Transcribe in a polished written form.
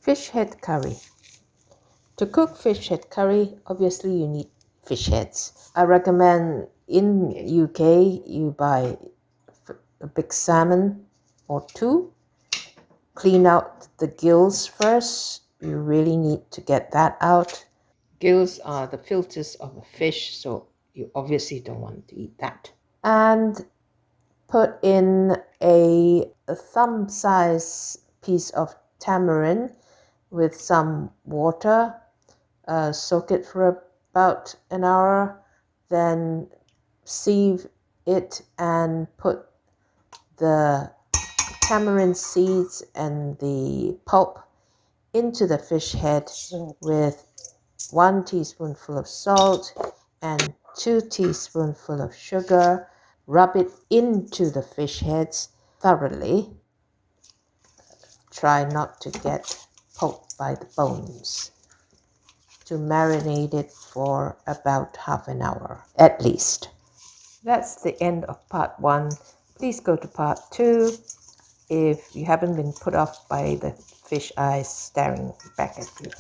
Fish head curry. To cook fish head curry, obviously you need fish heads. I recommend in UK you buy a big salmon or two. Clean out the gills first. You really need to get that out. Gills are the filters of a fish, so you obviously don't want to eat that. And put in a thumb size piece of tamarind with some water. Soak it for about an hour, then sieve it and put the tamarind seeds and the pulp into the fish head with 1 teaspoonful of salt and 2 teaspoonful of sugar. Rub it into the fish heads thoroughly. Try not to get poked by the bones. To marinate it for about half an hour at least. That's the end of part 1. Please go to part 2 if you haven't been put off by the fish eyes staring back at you.